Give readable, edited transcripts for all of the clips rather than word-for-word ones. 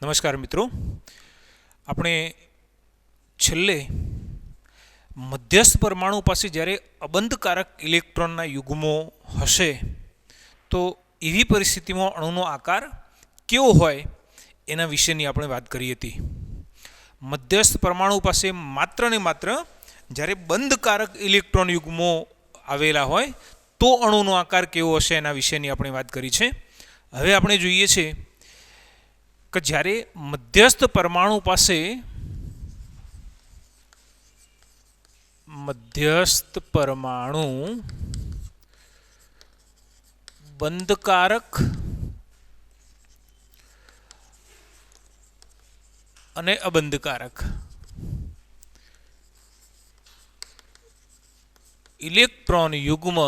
નમસ્કાર મિત્રો, આપણે છેલ્લે મધ્યસ્થ પરમાણુ પાસે જ્યારે અબંધકારક ઇલેક્ટ્રોનના યુગ્મો હશે તો એવી પરિસ્થિતિમાં અણુનો આકાર કેવો હોય એના વિશેની આપણે વાત કરી હતી. મધ્યસ્થ પરમાણુ પાસે માત્ર ને માત્ર જ્યારે બંધકારક ઇલેક્ટ્રોન યુગ્મો આવેલા હોય તો અણુનો આકાર કેવો હશે એના વિશેની આપણે વાત કરી છે. હવે આપણે જોઈએ છે કે જ્યારે મધ્યસ્થ પરમાણુ પાસે બંધકારક અને અબંધકારક ઇલેક્ટ્રોન યુગ્મ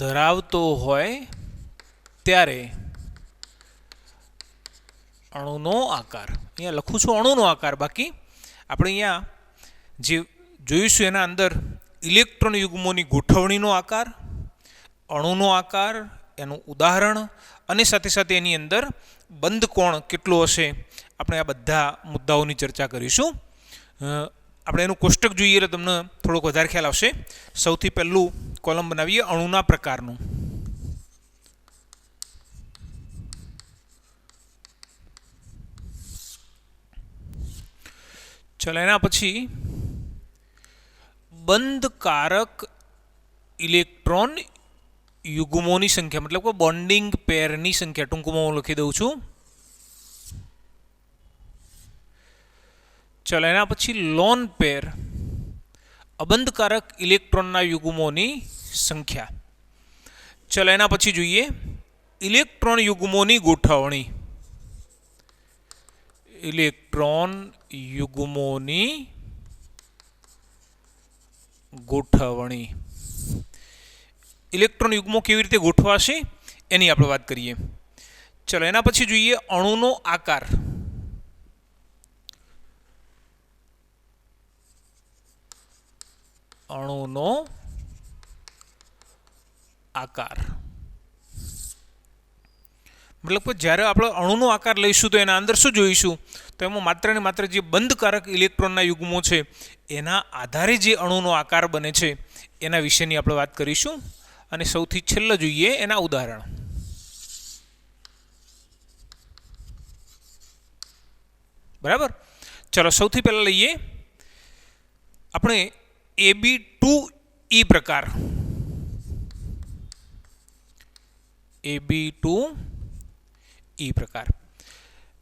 ધરાવતો હોય ત્યારે અણુનો આકાર, અહીંયા લખું છું અણુનો આકાર, બાકી આપણે અહીંયા જે જોઈશું એના અંદર ઇલેક્ટ્રોન યુગ્મોની ગોઠવણીનો આકાર, અણુનો આકાર, એનું ઉદાહરણ અને સાથે સાથે એની અંદર બંધ કોણ કેટલો હશે, આપણે આ બધા મુદ્દાઓની ચર્ચા કરીશું. આપણે એનું કોષ્ટક જોઈએ એટલે તમને થોડોક વધારે ખ્યાલ આવશે. સૌથી પહેલું કોલમ બનાવીએ અણુના પ્રકારનું. ચાલો, એના પછી બંધકારક ઇલેક્ટ્રોન યુગ્મોની સંખ્યા, મતલબ કે બોન્ડિંગ પેરની સંખ્યા, ટૂંકમાં હું લખી દઉં છું. ચાલો, એના પછી લોન પેર અબંધકારક ઇલેક્ટ્રોનના યુગ્મોની સંખ્યા. ચાલો, એના પછી જોઈએ ઇલેક્ટ્રોન યુગ્મોની ગોઠવણી. ઇલેક્ટ્રોન યુગ્મોની ગોઠવણી, ઇલેક્ટ્રોન યુગ્મો કેવી રીતે ગોઠવાશે એની આપણે વાત કરીએ. ચાલો, એના પછી જોઈએ અણુનો આકાર. અણુનો આકાર મતલબ કે જ્યારે આપણે અણુનો આકાર લઈશું તો એના અંદર શું જોઈશું, તો એમાં માત્ર ને માત્ર જે બંધકારક ઇલેક્ટ્રોનના યુગ્મો છે એના આધારે જે અણુનો આકાર બને છે એના વિશેની આપણે વાત કરીશું. અને સૌથી છેલ્લે જોઈએ એના ઉદાહરણ. બરાબર. ચલો, સૌથી પહેલાં લઈએ આપણે AB2E પ્રકાર. AB2E પ્રકાર.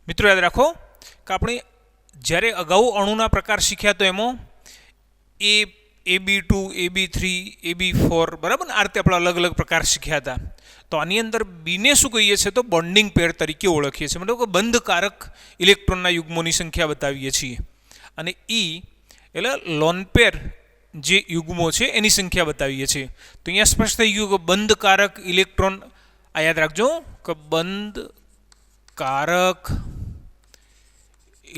મિત્રો યાદ રાખો કે આપણે જ્યારે અગાઉ અણુના પ્રકાર શીખ્યા તો એમાં AB2, AB3, AB4 બરાબર ને, આ રીતે આપણે અલગ અલગ પ્રકાર શીખ્યા હતા. તો આની અંદર બીને શું કહીએ છીએ તો બોન્ડિંગ પેર તરીકે ઓળખીએ છીએ, મતલબ કે બંધકારક ઇલેક્ટ્રોનના યુગ્મોની સંખ્યા બતાવીએ છીએ. અને E એટલે લોન પેર જે યુગ્મો છે એની સંખ્યા બતાવીએ છીએ. તો અહીંયા સ્પષ્ટ થઈ ગયું કે બંધકારક ઇલેક્ટ્રોન, આ યાદ રાખજો કે બંધકારક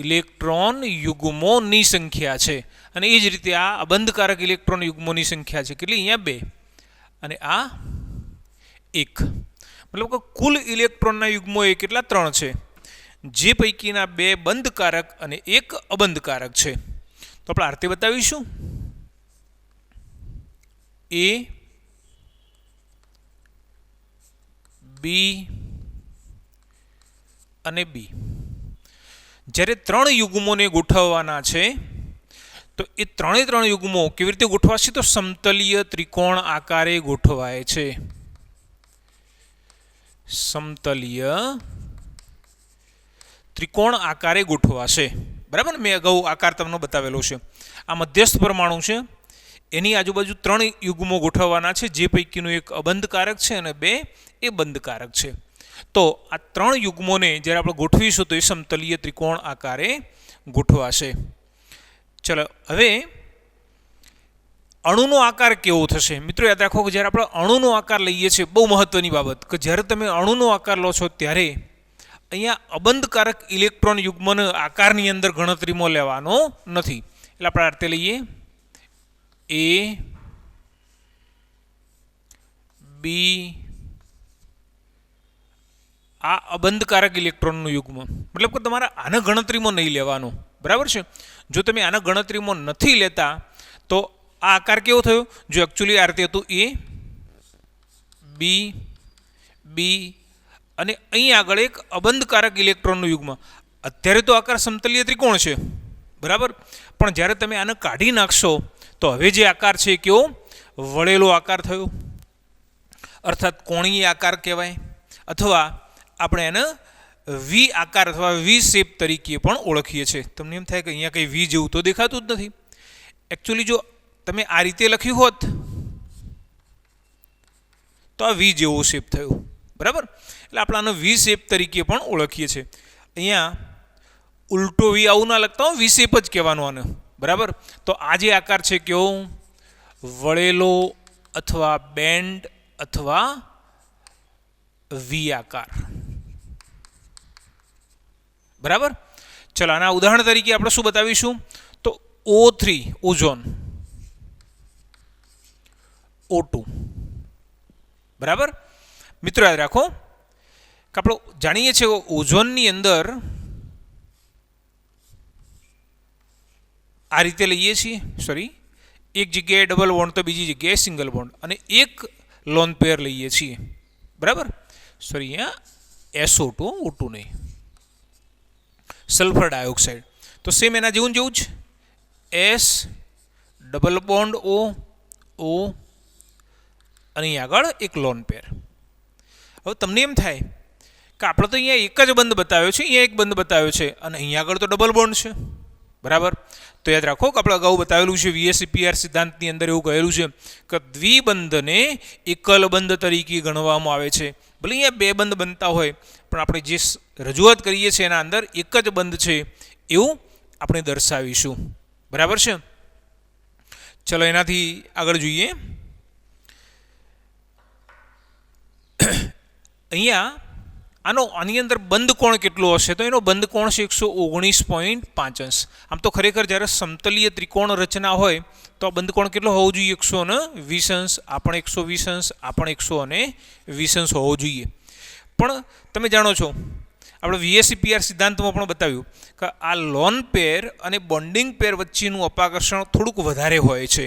ઇલેક્ટ્રોન યુગ્મોની સંખ્યા છે. અને એ જ રીતે આ અબંધકારક ઇલેક્ટ્રોન યુગ્મોની સંખ્યા છે કેટલી, અહીંયા 2 અને આ 1. મતલબ કે કુલ ઇલેક્ટ્રોનના યુગ્મો એ કેટલા 3 છે, જે પૈકીના 2 બંધકારક અને 1 અબંધકારક છે. તો આપણે આ રીતે બતાવીશું A, B અને B. જ્યારે 3 યુગ્મોને ગોઠવવાના છે તો એ 3 યુગ્મો કેવી રીતે ગોઠવાશે, તો સમતલીય ત્રિકોણ આકારે ગોઠવાય છે. સમતલીય ત્રિકોણ આકારે ગોઠવાશે. બરાબર ને, મેં અગાઉ આકાર તમને બતાવેલો છે. આ મધ્યસ્થ પરમાણુ છે, એની આજુબાજુ 3 યુગ્મો ગોઠવવાના છે, જે પૈકીનું 1 અબંધકારક છે અને 2 એ બંધકારક છે. તો આ 3 યુગ્મોને જ્યારે આપણે ગોઠવીશું તો એ સમતલીય ત્રિકોણ આકારે ગોઠવાશે. ચલો, હવે અણુનો આકાર કેવો થશે. મિત્રો યાદ રાખો કે જ્યારે આપણે અણુનો આકાર લઈએ છીએ, બહુ મહત્વની બાબત કે જ્યારે તમે અણુનો આકાર લો છો ત્યારે અહીંયા અબંધકારક ઇલેક્ટ્રોન યુગ્મના આકારની અંદર ગણતરીમાં લેવાનો નથી. એટલે આપણે આ રીતે લઈએ A, B આ અબંધકારક ઇલેક્ટ્રોનનું યુગ્મ, મતલબ કે તમારે આને ગણતરીમાં નહીં લેવાનું, બરાબર છે. જો તમે આને ગણતરીમાં નથી લેતા તો આ આકાર કેવો થયો? જો એકચ્યુઅલી આ રીતે હતું એ બી બી અને અહીં આગળ એક અબંધકારક ઇલેક્ટ્રોનનું યુગ્મ. અત્યારે તો આકાર સમતલીય ત્રિકોણ છે, બરાબર, પણ જ્યારે તમે આને કાઢી નાખશો તો હવે જે આકાર છે એ કેવો? વળેલો આકાર થયો, અર્થાત કોણીય આકાર કહેવાય, અથવા આપણે એને વી આકાર અથવા વી શેપ તરીકે પણ ઓળખીએ છીએ. તમને એમ થાય કે અહીંયા કંઈ વી જેવું તો દેખાતું જ નથી. એકચ્યુઅલી જો તમે આ રીતે લખ્યું હોત તો આ વી જેવો શેપ થયો, બરાબર. એટલે આપણે આનો વી શેપ તરીકે પણ ઓળખીએ છીએ. અહીંયા ઉલટો વી આવું ના લખતા હો, વી શેપ જ કહેવાનું આને, બરાબર. તો આ જે આકાર છે કેવો? વળેલો અથવા બેન્ડ અથવા વી આકાર, બરાબર. ચલો આના ઉદાહરણ તરીકે આપણે શું બતાવીશું? તો O3 ઓઝોન, O2, બરાબર. મિત્રો યાદ રાખો કે આપણે જાણીએ છીએ ઓઝોનની અંદર આ રીતે લઈએ છીએ, સોરી, એક જગ્યાએ ડબલ બોન્ડ તો બીજી જગ્યાએ સિંગલ બોન્ડ, અને એક લોન પેર લઈએ છીએ, બરાબર. સોરી, અહીંયા SO2 O2 નહીં, સલ્ફર ડાયોક્સાઇડ. તો સેમ એના જેવું જ S double bond O O અને અહીં આગળ એક લોન પેર. હવે તમને એમ થાય કે આપણે તો અહીંયા એક જ બંધ બતાવ્યો છે, અહીંયા એક બંધ બતાવ્યો છે, અને અહીંયા આગળ તો ડબલ બોન્ડ છે, બરાબર. તો યાદ રાખો કે આપણે અગાઉ બતાવેલું છે VSEPR સિદ્ધાંતની અંદર એવું કહેલું છે કે દ્વિબંધને એકલ બંધ તરીકે ગણવામાં આવે છે. ભલે અહીંયા બે બંધ બનતા હોય પણ આપણે જે રજૂઆત કરીએ છીએ એના અંદર એક જ બંધ છે એવું આપણે દર્શાવીશું, બરાબર છે. ચલો એનાથી આગળ જોઈએ. અહીંયા આની અંદર બંધ કોણ કેટલો હશે? તો એનો બંધ કોણ છે 119.5 અંશ. આમ તો ખરેખર જ્યારે સમતલીય ત્રિકોણ રચના હોય તો આ બંધ કોણ કેટલો હોવો જોઈએ? 120 અંશ. આ પણ 120 અંશ, આ પણ 120 અંશ હોવો જોઈએ. પણ તમે જાણો છો આપણે VSEPR સિદ્ધાંતમાં પણ બતાવ્યું કે આ લોન પેર અને બોન્ડિંગ પેર વચ્ચેનું અપાકર્ષણ થોડુંક વધારે હોય છે.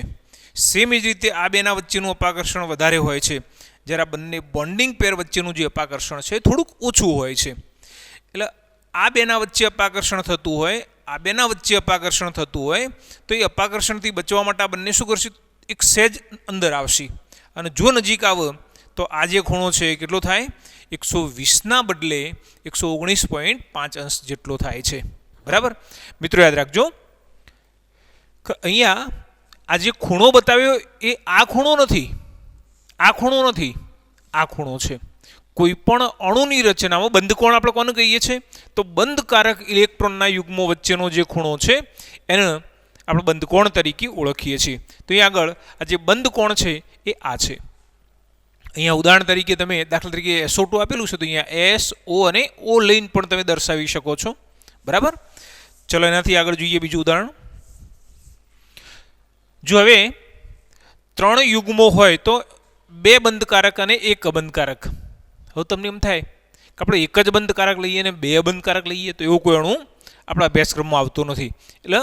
સેમ જ રીતે આ બેના વચ્ચેનું અપાકર્ષણ વધારે હોય છે, જ્યારે આ બંને બોન્ડિંગ પેર વચ્ચેનું જે અપાકર્ષણ છે થોડુંક ઓછું હોય છે. એટલે આ બેના વચ્ચે અપાકર્ષણ થતું હોય, આ બેના વચ્ચે અપાકર્ષણ થતું હોય તો એ અપાકર્ષણથી બચવા માટે આ બંને શું કરશે? એક સહેજ અંદર આવશે, અને જો નજીક આવે તો આ જે ખૂણો છે એ કેટલો થાય? 120ના બદલે 119.5 અંશ જેટલો થાય છે, બરાબર. મિત્રો યાદ રાખજો કે અહીંયા આ જે ખૂણો બતાવ્યો એ આ ખૂણો નથી, આ ખૂણો નથી, આ ખૂણો છે. કોઈ પણ અણુની રચનામાં બંધ કોણ આપણે કોને કહીએ છીએ? તો બંધકારક ઇલેક્ટ્રોનના યુગ્મો વચ્ચેનો જે ખૂણો છે એને આપણે બંધ કોણ તરીકે ઓળખીએ છીએ. તો અહીં આગળ આ જે બંધ કોણ છે એ આ છે. અહીંયા ઉદાહરણ તરીકે તમે દાખલા તરીકે SO2 આપેલું છે તો અહીંયા S O અને O લઈને પણ તમે દર્શાવી શકો છો, બરાબર. ચલો એનાથી આગળ જોઈએ બીજું ઉદાહરણ. જો હવે 3 યુગ્મો હોય તો 2 બંધકારક અને 1 અબંધકારક. હવે તમને એમ થાય કે આપણે એક જ બંધકારક લઈએ અને 2 અબંધકારક લઈએ તો એવું કોઈ અણુ આપણા અભ્યાસક્રમમાં આવતું નથી. એટલે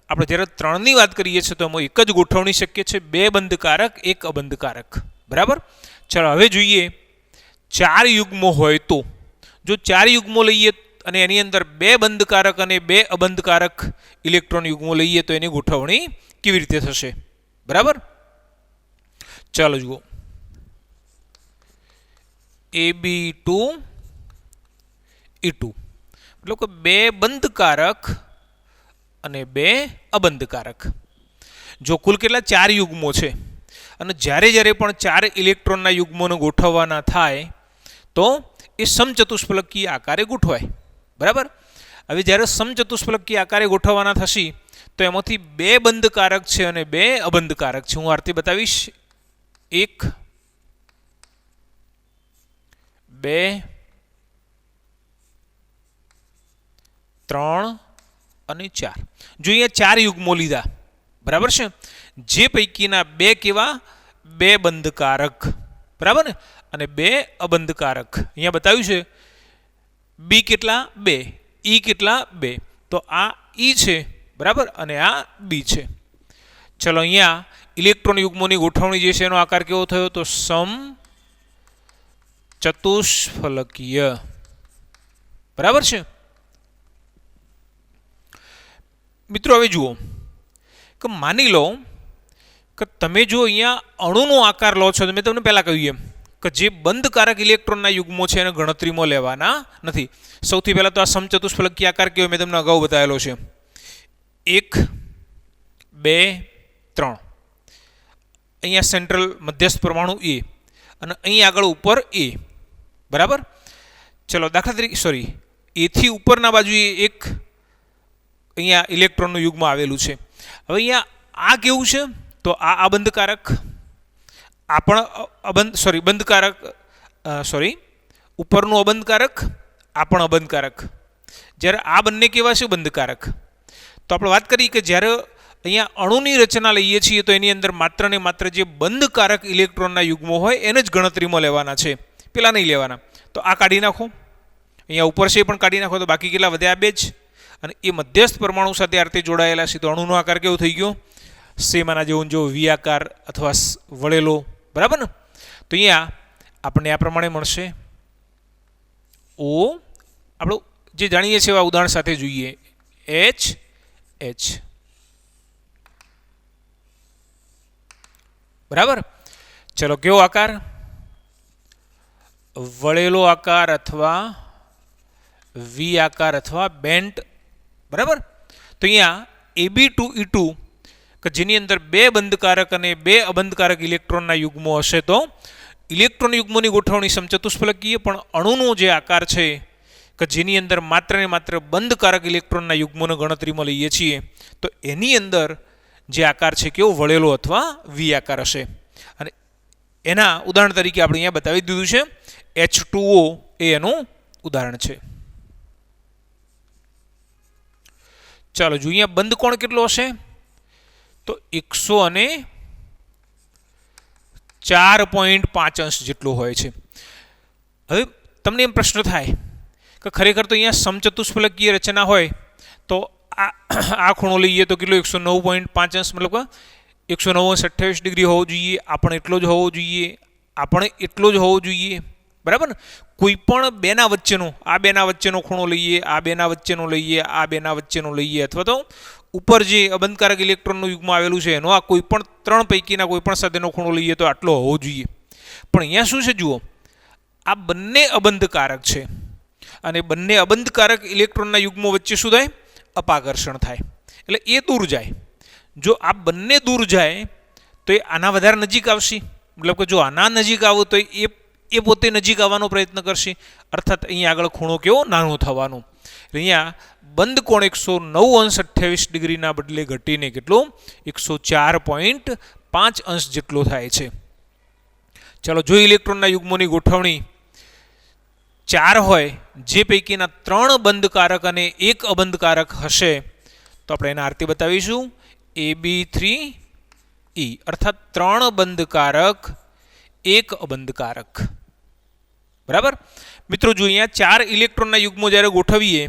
આપણે જ્યારે 3ની વાત કરીએ છીએ તો એમાં એક જ ગોઠવણી શક્ય છે, 2 બંધકારક 1 અબંધકારક, બરાબર. ચાલો હવે જોઈએ 4 યુગ્મો હોય તો. જો 4 યુગ્મો લઈએ અને એની અંદર 2 બંધકારક અને 2 અબંધકારક ઇલેક્ટ્રોન યુગ્મો લઈએ તો એની ગોઠવણી કેવી રીતે થશે, બરાબર. ચાલો જુઓ, AB2 E2 એટલે કે 2 બંધકારક અને 2 અબંધકારક. જો કુલ કેટલા 4 યુગ્મો છે અને જ્યારે પણ 4 ઇલેક્ટ્રોનના યુગ્મોને ગોઠવવાના થાય તો એ સમચતુષ્ફલકીય આકારે ગોઠવાય, બરાબર. હવે જ્યારે સમચતુષ્ફલકીય આકારે ગોઠવવાના થશે તો એમાંથી 2 બંધકારક છે અને 2 અબંધકારક છે. હું આ રીતે બતાવીશ. 1 2 3 અને 4. જો અહીંયા 4 યુગ્મો લીધા, બરાબર છે, જે પૈકીના 2 કેવા? 2 બંધકારક, બરાબર ને, અને 2 અબંધકારક. અહીંયા બતાવ્યું છે બી કેટલા 2, ઈ કેટલા 2, તો આ ઈ છે બરાબર અને આ બી છે. ચલો અહીંયા ઇલેક્ટ્રોન યુગ્મોની ગોઠવણી જે છે એનો આકાર કેવો થયો તો સમ ચતુષ્ફલકીય. બરાબર છે મિત્રો. હવે જુઓ કે માની લો કે તમે જો અહીંયા અણુનો આકાર લો છો તો મેં તમને પહેલાં કહ્યું એમ કે જે બંધકારક ઇલેક્ટ્રોનના યુગ્મો છે એને ગણતરીમાં લેવાના નથી. સૌથી પહેલાં તો આ સમચતુષ્ફલકીય આકાર કેવો મેં તમને અગાઉ બતાવેલો છે. 1 2 3 અહીંયા સેન્ટ્રલ મધ્યસ્થ પરમાણુ એ અને અહીં આગળ ઉપર એ. બરાબર. ચલો દાખલા તરીકે સોરી એથી ઉપરના બાજુએ એક અહીંયા ઇલેક્ટ્રોનનું યુગ્મ આવેલું છે. હવે અહીંયા આ કેવું છે તો આ અબંધકારક, આ પણ બંધકારક, ઉપરનું અબંધકારક, આ પણ અબંધકારક. જ્યારે આ બંને કેવા છે બંધકારક. તો આપણે વાત કરી કે જ્યારે અહીંયા અણુની રચના લઈએ છીએ તો એની અંદર માત્ર ને માત્ર જે બંધકારક ઇલેક્ટ્રોનના યુગ્મો હોય એને જ ગણતરીમાં લેવાના છે, પેલા નહીં લેવાના. તો આ કાઢી નાખો, અહીંયા ઉપર છે એ પણ કાઢી નાખો, તો બાકી કેટલા વધ્યા 2 જ. અને એ મધ્યસ્થ પરમાણુ સાથે આ રીતે જોડાયેલા છે તો અણુનો આકાર કેવો થઈ ગયો સેમ આના જેવો જો વી આકાર અથવા વળેલો. બરાબર ને. તો અહીંયા આપણને આ પ્રમાણે મળશે. ઓ આપણું જે જાણીએ છીએ એવા ઉદાહરણ સાથે જોઈએ. H H. બરાબર. ચલો કેવો આકાર વળેલો આકાર અથવા વી આકાર અથવા બેન્ટ. બરાબર. તો અહીંયા Ab2E2 કે જેની અંદર 2 બંધકારક અને 2 અબંધકારક ઇલેક્ટ્રોનના યુગ્મો હશે તો ઇલેક્ટ્રોન યુગ્મોની ગોઠવણી સમચતુષ્ફલકીય, પણ અણુનો જે આકાર છે કે જેની અંદર માત્ર ને માત્ર બંધકારક ઇલેક્ટ્રોનના યુગ્મોને ગણતરીમાં લઈએ છીએ તો એની અંદર જે આકાર છે કેવો વળેલો અથવા વી આકાર હશે. અને એના ઉદાહરણ તરીકે આપણે અહીંયા બતાવી દીધું છે. H2O એ એનું ઉદાહરણ છે. ચાલો જો અહીંયા બંધ કોણ કેટલો હશે તો 104.5 અંશ જેટલો હોય છે. હવે તમને એમ પ્રશ્ન થાય કે ખરેખર તો અહીંયા સમચતુષ્ફલકીય રચના હોય તો આ ખૂણો લઈએ તો કેટલો 109.5 અંશ, મતલબ 109.28 ડિગ્રી હોવો જોઈએ. આપણે એટલો જ હોવો જોઈએ, આપણે એટલો જ હોવો જોઈએ. બરાબર ને. કોઈ પણ બેના વચ્ચેનો, આ બેના વચ્ચેનો ખૂણો લઈએ, આ બેના વચ્ચેનો લઈએ, આ બેના વચ્ચેનો લઈએ, અથવા તો ઉપર જે અબંધકારક ઇલેક્ટ્રોનનું યુગ્મ આવેલું છે એનો આ કોઈ પણ 3 પૈકીના કોઈ પણ સાથેનો ખૂણો લઈએ તો આટલો હોવો જોઈએ. પણ અહીંયા શું છે જુઓ, આ બંને અબંધકારક છે અને બંને અબંધકારક ઇલેક્ટ્રોનના યુગ્મો વચ્ચે શું થાય અપાકર્ષણ થાય, એટલે એ દૂર જાય. જો આ બંને દૂર જાય તો એ આના વધારે નજીક આવશે, મતલબ કે જો આના નજીક આવો તો એ પોતે નજીક આવવાનો પ્રયત્ન કરશે, અર્થાત અહીંયા આગળ ખૂણો કેવો નાનો થવાનો. અહીંયા બંધ કોણ 109.28 ડિગ્રીના બદલે ઘટીને કેટલો 104.5 અંશ જેટલો થાય છે. ચાલો જો ઇલેક્ટ્રોનના યુગ્મોની ગોઠવણી 4 હોય, જે પૈકીના 3 બંધકારક અને 1 અબંધકારક હશે તો આપણે એના આરતી બતાવીશું. Ab3E અર્થાત 3 બંધકારક 1 અબંધકારક. બરાબર મિત્રો. જો અહીંયા 4 ઇલેક્ટ્રોનના યુગ્મો જ્યારે ગોઠવીએ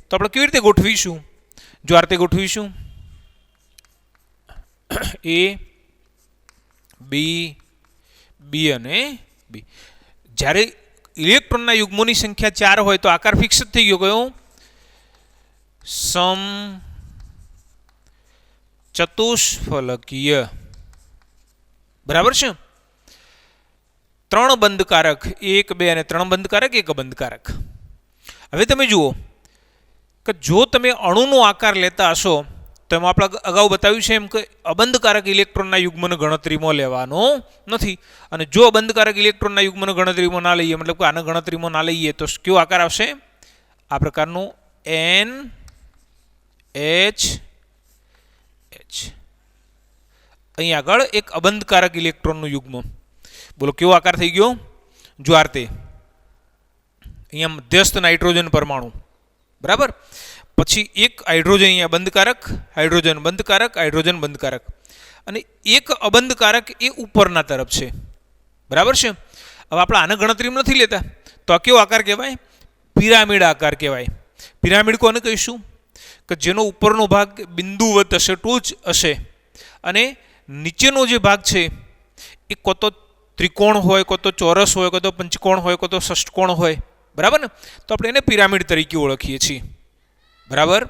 તો આપણે કેવી રીતે ગોઠવીશું, જો આ રીતે ગોઠવીશું A B B અને B. જ્યારે ઇલેક્ટ્રોનના યુગ્મોની સંખ્યા 4 હોય તો આકાર ફિક્સ જ થઈ ગયો, કયો સમ ચતુષ્ફલકીય. બરાબર છે. 3 બંધકારક 1 2 અને 3 બંધકારક 1 અબંધકારક. હવે તમે જુઓ કે જો તમે અણુનો આકાર લેતા હશો તો એમાં આપણે અગાઉ બતાવ્યું છે એમ કે અબંધકારક ઇલેક્ટ્રોનના યુગ્મને ગણતરીમાં લેવાનો નથી. અને જો અબંધકારક ઇલેક્ટ્રોનના યુગ્મને ગણતરીમાં ના લઈએ, મતલબ કે આને ગણતરીમાં ના લઈએ તો કેવો આકાર આવશે આ પ્રકારનું NH. અહીં આગળ એક અબંધકારક ઇલેક્ટ્રોનનું યુગ્મ. બોલો કેવો આકાર થઈ ગયો જો આ રીતે. અહીંયા મધ્યસ્થ નાઇટ્રોજન પરમાણુ. બરાબર. પછી એક હાઇડ્રોજન અહીંયા બંધકારક, હાઇડ્રોજન બંધકારક, હાઇડ્રોજન બંધકારક, અને એક અબંધકારક એ ઉપરના તરફ છે. બરાબર છે. હવે આપણે આને ગણતરીમાં નથી લેતા તો આ કેવો આકાર કહેવાય પિરામિડ આકાર કહેવાય. પિરામિડ કોને કહીશું કે જેનો ઉપરનો ભાગ બિંદુવત હશે, ટોચ હશે, અને નીચેનો જે ભાગ છે એ કો તો ત્રિકોણ હોય, કો તો ચોરસ હોય, કો તો પંચકોણ હોય, કો તો ષષ્ટકોણ હોય. બરાબર ને? તો આપણે એને પિરામિડ તરીકે ઓળખીએ છીએ. બરાબર.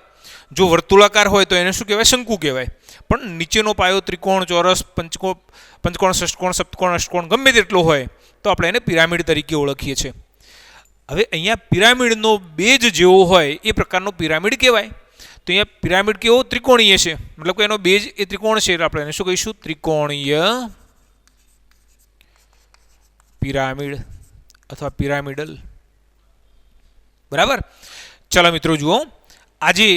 જો વર્તુળાકાર હોય તો એને શું કહેવાય? શંકુ કહેવાય. પણ નીચેનો પાયો ત્રિકોણ, ચોરસ, પંચકોણ, ષષ્ટકોણ, સપ્તકોણ, અષ્ટકોણ ગમે તેટલો હોય તો આપણે એને પિરામિડ તરીકે ઓળખીએ છીએ. હવે અહીંયા પિરામિડનો બેઝ જેવો હોય એ પ્રકારનો પિરામિડ કહેવાય. તો અહીંયા પિરામિડ કેવો? ત્રિકોણીય છે. મતલબ કે એનો બેઝ એ ત્રિકોણ છે એટલે આપણે એને શું કહીશું? ત્રિકોણીય પિરામિડ અથવા પિરામિડલ. બરાબર. ચાલો મિત્રો જુઓ, આજે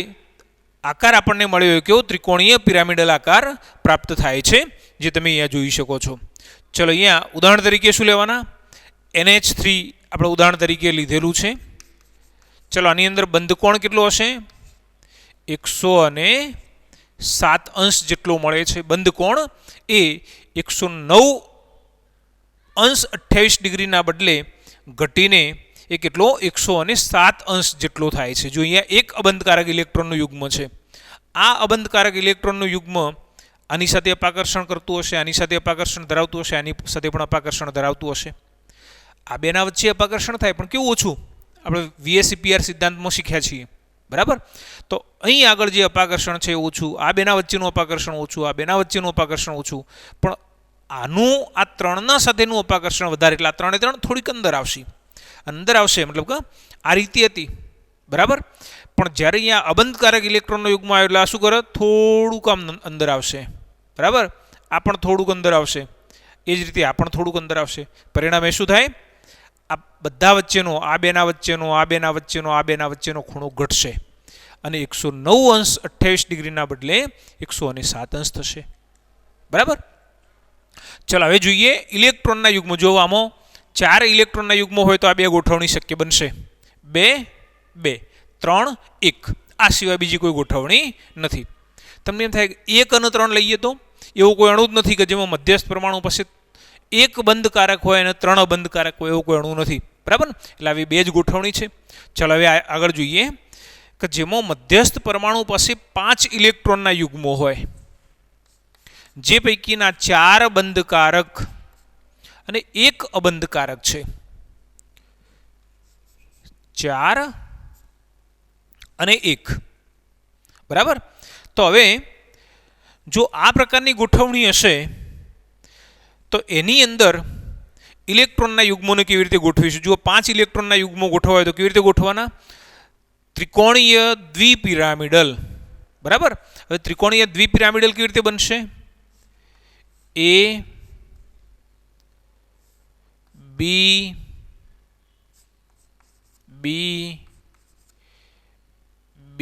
આકાર આપણને મળ્યો કેવો? ત્રિકોણીય પિરામિડલ આકાર પ્રાપ્ત થાય છે, જે તમે અહીંયા જોઈ શકો છો. ચલો અહીંયા ઉદાહરણ તરીકે શું લેવાના? NH3 આપણે ઉદાહરણ તરીકે લીધેલું છે. ચલો આની અંદર બંધકોણ કેટલો હશે? 107 અંશ જેટલો મળે છે. બંધકોણ એ 109 અંશ 28 ડિગ્રીના બદલે ઘટીને એ કેટલો? 107 અંશ જેટલો થાય છે. જો અહીંયા એક અબંધકારક ઇલેક્ટ્રોનનું યુગ્મ છે. આ અબંધકારક ઇલેક્ટ્રોનનું યુગ્મ આની સાથે અપાકર્ષણ કરતું હશે, આની સાથે અપાકર્ષણ ધરાવતું હશે, આની સાથે પણ અપાકર્ષણ ધરાવતું હશે. આ બેના વચ્ચે અપાકર્ષણ થાય પણ કેવું? ઓછું. આપણે VSEPR સિદ્ધાંતમાં શીખ્યા છીએ. બરાબર. તો અહીં આગળ જે અપાકર્ષણ છે ઓછું, આ બેના વચ્ચેનું અપાકર્ષણ ઓછું, આ બેના વચ્ચેનું અપાકર્ષણ ઓછું, પણ આનું આ ત્રણના સાથેનું અપાકર્ષણ વધારે. એટલે આ ત્રણે ત્રણ થોડીક અંદર આવશે. મતલબ કે આ રીતે હતી. બરાબર. પણ જ્યારે અહીંયા અબંધકારક ઇલેક્ટ્રોનનો યુગ્મ આવ્યો એટલે આ શું કરે? થોડુંક આમ અંદર આવશે. બરાબર. આ પણ થોડુંક અંદર આવશે. એ જ રીતે આ પણ થોડુંક અંદર આવશે. પરિણામે શું થાય? આ બધા વચ્ચેનો, આ બેના વચ્ચેનો, આ બેના વચ્ચેનો, આ બેના વચ્ચેનો ખૂણો ઘટશે અને 109 અંશ 28 ડિગ્રીના બદલે 107 અંશ થશે. બરાબર. ચલો હવે જોઈએ ઇલેક્ટ્રોનના યુગ્મ. જો આમાં 4 ઇલેક્ટ્રોનના યુગ્મો હોય તો આ બે ગોઠવણી શક્ય બનશે. 2, 2, 3, 1. આ સિવાય બીજી કોઈ ગોઠવણી નથી. તમને એમ થાય કે 1 અને 3 લઈએ તો એવું કોઈ અણુ જ નથી કે જેમાં મધ્યસ્થ પરમાણુ પાસે એક બંધકારક હોય અને 3 અબંધકારક હોય. એવું કોઈ અણુ નથી. બરાબર. એટલે આવી બે જ ગોઠવણી છે. ચાલો હવે આગળ જોઈએ કે જેમાં મધ્યસ્થ પરમાણુ પાસે 5 ઇલેક્ટ્રોનના યુગ્મો હોય, જે પૈકીના 4 બંધકારક અને 1 અબંધકારક છે. 4 અને 1. બરાબર. તો હવે જો આ પ્રકારની ગોઠવણી હશે તો એની અંદર ઇલેક્ટ્રોનના યુગ્મોને કેવી રીતે ગોઠવીશું? જો 5 ઇલેક્ટ્રોનના યુગ્મો ગોઠવાય તો કેવી રીતે ગોઠવાના? ત્રિકોણીય દ્વિપિરામિડલ. બરાબર. હવે ત્રિકોણીય દ્વિપિરામિડલ કેવી રીતે બનશે? A, B, B, B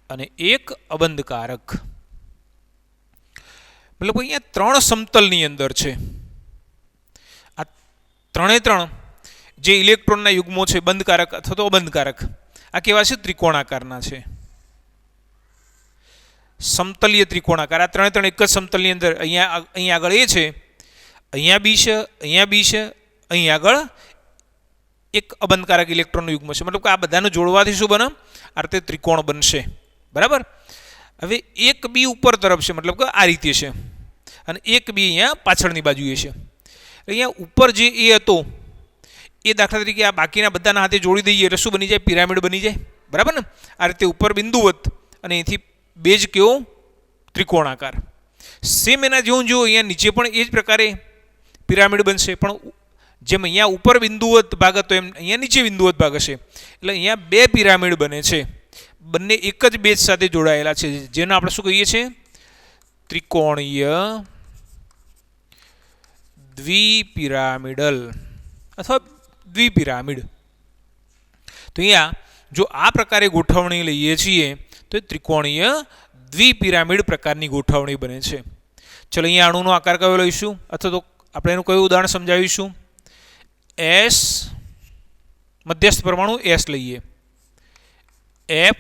અને 1 અબંધકારક. મતલબ અહીંયા 3 સમતલની અંદર છે. આ ત્રણે ત્રણ જે ઇલેક્ટ્રોનના યુગ્મો છે, બંધકારક અથવા તો અબંધકારક, આ કેવા છે? ત્રિકોણાકારના છે. સમતલીય ત્રિકોણાકાર. આ ત્રણે ત્રણ એક જ સમતલની અંદર. અહીંયા આગળ એ છે, અહીંયા બી છે, અહીંયા બી છે, અહીં આગળ એક અબંધકારક ઇલેક્ટ્રોનનું યુગ્મ છે. મતલબ કે આ બધાને જોડવાથી શું બને? આ રીતે ત્રિકોણ બનશે. બરાબર. હવે એક બી ઉપર તરફ છે, મતલબ કે આ રીતે છે, અને એક બી અહીંયા પાછળની બાજુએ છે. અહીંયા ઉપર જે એ હતો એ દાખલા તરીકે આ બાકીના બધાના હાથે જોડી દઈએ એટલે શું બની જાય? પિરામિડ બની જાય. બરાબર ને? આ રીતે ઉપર બિંદુવત અને અહીંથી બેઝ કેવો? ત્રિકોણાકાર. સેમ એના જેવું જો અહીંયા નીચે પણ એ જ પ્રકારે પિરામિડ બનશે, પણ જેમ અહીંયા ઉપર બિંદુવત ભાગ હતો એમ અહીંયા નીચે બિંદુવત ભાગ હશે. એટલે અહીંયા 2 પિરામિડ બને છે. બંને એક જ બેઝ સાથે જોડાયેલા છે, જેને આપણે શું કહીએ છીએ? ત્રિકોણીય દ્વિપિરામિડલ અથવા દ્વિપિરામિડ. તો અહીંયા જો આ પ્રકારે ગોઠવણી લઈએ છીએ તો ત્રિકોણીય દ્વિપિરામિડ પ્રકારની ગોઠવણી બને છે. ચલો અહીંયા અણુનો આકાર કયો લઈશું, અથવા તો આપણે એનું કયું ઉદાહરણ સમજાવીશું? S, મધ્યસ્થ પરમાણુ S લઈએ. F,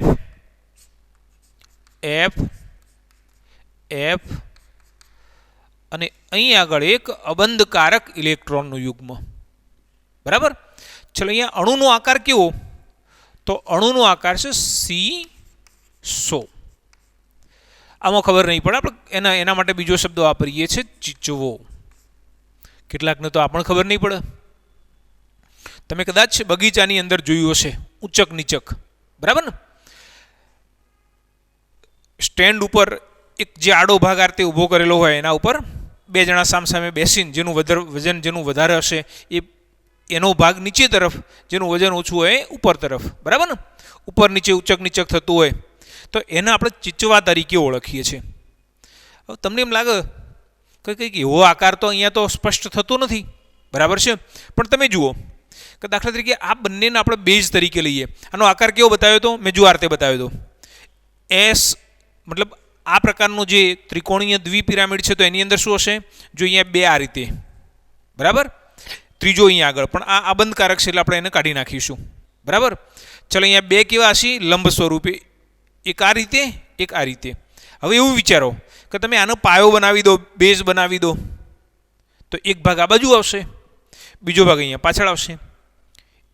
F, F અને અહીં આગળ એક અબંધકારક ઇલેક્ટ્રોનનું યુગ્મ. બરાબર. ચલો અહીંયા અણુનો આકાર કેવો? તો અણુનો આકાર છે સીસો. આમાં ખબર નહીં પડે, આપણે એના માટે બીજો શબ્દ વાપરીએ છીએ, ચીચવો. કેટલાકને તો આ પણ ખબર નહીં પડે. તમે કદાચ બગીચાની અંદર જોયું હશે ઊંચક નીચક, બરાબર ને? સ્ટેન્ડ ઉપર એક જે આડો ભાગ આ રીતે ઊભો કરેલો હોય એના ઉપર બે જણા સામસામે બેસીને જેનું વજન જેનું વધારે હશે એનો ભાગ નીચે તરફ, જેનું વજન ઓછું હોય ઉપર તરફ, બરાબર ને? ઉપર નીચે ઊંચક નીચક થતું હોય તો એને આપણે ચીચવા તરીકે ઓળખીએ છીએ. હવે તમને એમ લાગે કે કંઈક એવો આકાર તો અહીંયા તો સ્પષ્ટ થતો નથી, બરાબર છે? પણ તમે જુઓ કે દાખલા તરીકે આ બંનેને આપણે બેઝ તરીકે લઈએ. આનો આકાર કેવો બતાવ્યો હતો? મેં જો આ રીતે બતાવ્યો હતો. એસ મતલબ આ પ્રકારનું જે ત્રિકોણીય દ્વિપિરામિડ છે તો એની અંદર શું હશે? જો અહીંયા બે આ રીતે, બરાબર? ત્રીજો અહીંયા આગળ, પણ આ અબંધકારક છે એટલે આપણે એને કાઢી નાખીશું, બરાબર? ચલો અહીંયા બે કેવા હશે? લંબ સ્વરૂપે, એક આ રીતે, એક આ રીતે. હવે એવું વિચારો કે તમે આનો પાયો બનાવી દો, બેઝ બનાવી દો, તો એક ભાગ આ બાજુ આવશે, બીજો ભાગ અહીંયા પાછળ આવશે.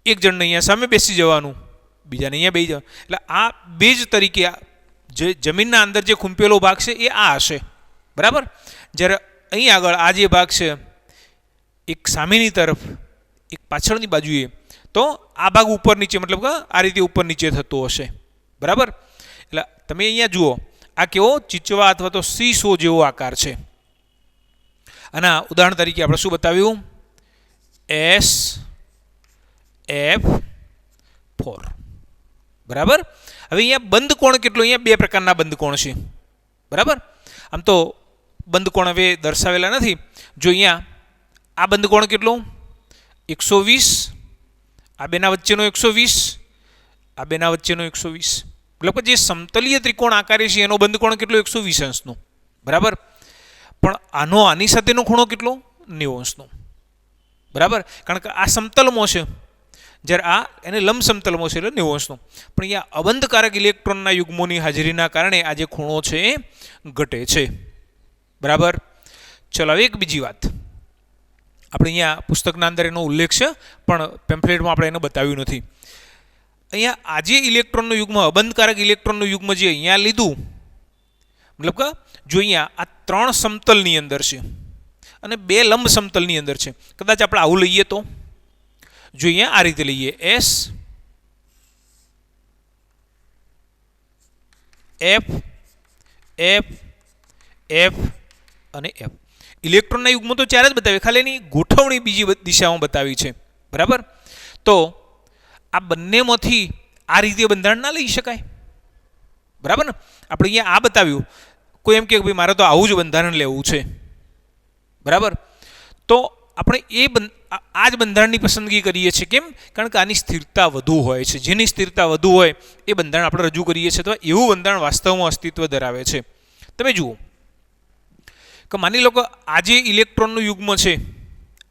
એક જણને અહીંયા સામે બેસી જવાનું, બીજાને અહીંયા બેસી જવાનું. એટલે આ બેઝ તરીકે જે જમીનના અંદર જે ખૂંપેલો ભાગ છે એ આ હશે, બરાબર? જ્યારે અહીં આગળ આ જે ભાગ છે એક સામેની તરફ, એક પાછળની બાજુએ, તો આ ભાગ ઉપર નીચે, મતલબ કે આ રીતે ઉપર નીચે થતો હશે, બરાબર? એટલે તમે અહીંયા જુઓ આ કેવો ચીચવા અથવા તો સીસો જેવો આકાર છે. આના ઉદાહરણ તરીકે આપણે શું બતાવ્યું? SF4, બરાબર? હવે અહીંયા બંધ કોણ કેટલો? અહીંયા બે પ્રકારના બંધ કોણ છે, બરાબર? આમ તો બંધ કોણ હવે દર્શાવેલા નથી. જો અહીંયા આ બંધ કોણ કેટલો? 120, આ બેના વચ્ચેનો 120, આ બેના વચ્ચેનો 120. મતલબ કે જે સમતલીય ત્રિકોણ આકારે છે એનો બંધ કોણ કેટલો? 120 અંશનો, બરાબર? પણ આનો આની સાથેનો ખૂણો કેટલો? 90 અંશનો, બરાબર? કારણ કે આ સમતલમાં છે, જ્યારે આ એને લંબ સમતલમાં છે એટલે 90 અંશનો. પણ અહીંયા અબંધકારક ઇલેક્ટ્રોનના યુગ્મોની હાજરીના કારણે આ જે ખૂણો છે એ ઘટે છે, બરાબર? ચલો હવે એક બીજી વાત, આપણે અહીંયા પુસ્તકના અંદર એનો ઉલ્લેખ છે પણ પેમ્ફલેટમાં આપણે એને બતાવ્યું નથી. અહીંયા આજે ઇલેક્ટ્રોનનું યુગ્મ, અબંધકારક ઇલેક્ટ્રોનનું યુગ્મ જે અહીંયા લીધું, મતલબ કે જો અહીંયા આ 3 સમતલની અંદર છે અને 2 લંબ સમતલની અંદર છે, કદાચ આપણે આવું લઈએ તો, જો અહીંયા આ રીતે લઈએ, S F F F અને F. ઇલેક્ટ્રોનના યુગ્મો તો 4 જ બતાવી, ખાલી એની ગોઠવણી બીજી દિશામાં બતાવી છે, બરાબર? તો આ બંનેમાંથી આ રીતે બંધારણ ના લઈ શકાય, બરાબર ને? આપણે અહીંયા આ બતાવ્યું, કોઈ એમ કે ભાઈ મારે તો આવું જ બંધારણ લેવું છે, બરાબર? તો આપણે આ જ બંધારણની પસંદગી કરીએ છીએ. કેમ? કારણ કે આની સ્થિરતા વધુ હોય છે. જેની સ્થિરતા વધુ હોય એ બંધારણ આપણે રજૂ કરીએ છીએ, તો એવું બંધારણ વાસ્તવમાં અસ્તિત્વ ધરાવે છે. તમે જુઓ કે માની લો કે આ જે ઇલેક્ટ્રોનનું યુગ્મ છે,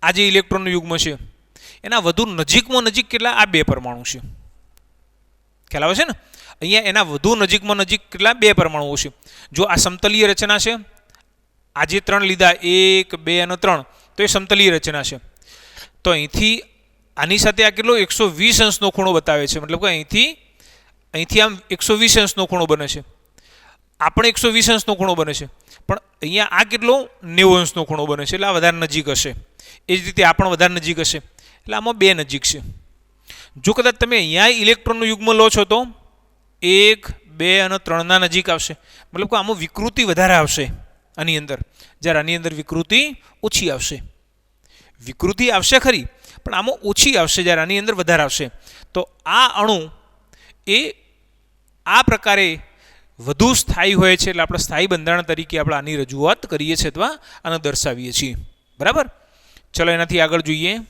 આ જે ઇલેક્ટ્રોનનું યુગ્મ છે એના વધુ નજીકમાં નજીક કેટલા? આ 2 પરમાણુ છે. ખ્યાલ આવે છે ને? અહીંયા એના વધુ નજીકમાં નજીક કેટલા? 2 પરમાણુઓ છે. જો આ સમતલીય રચના છે, આ જે 3 લીધા 1 2 અને 3, તો એ સમતલીય રચના છે. તો અહીંથી આની સાથે આ કેટલો? 120 અંશનો ખૂણો બતાવે છે. મતલબ કે અહીંથી આમ 120 અંશનો ખૂણો બને છે. આ પણ 120 અંશનો ખૂણો બને છે. પણ અહીંયા આ કેટલો? 90 અંશનો ખૂણો બને છે. એટલે આ વધારે નજીક હશે. એ જ રીતે આ પણ વધારે નજીક હશે. એટલે આમાં 2 નજીક છે. જો કદાચ તમે અહીંયા ઇલેક્ટ્રોનનું યુગ્મ લો છો તો 1 2 અને 3ના નજીક આવશે. મતલબ કે આમાં વિકૃતિ વધારે આવશે આની અંદર, જ્યારે આની અંદર વિકૃતિ ઓછી આવશે. વિકૃતિ આવશે ખરી, પણ આમાં ઓછી આવશે, જ્યારે આની અંદર વધારે આવશે. તો આ અણુ એ આ પ્રકારે વધુ સ્થાયી હોય છે, એટલે આપણે સ્થાયી બંધારણ તરીકે આપણે આની રજૂઆત કરીએ છીએ અથવા આને દર્શાવીએ છીએ, બરાબર? ચલો એનાથી આગળ જોઈએ.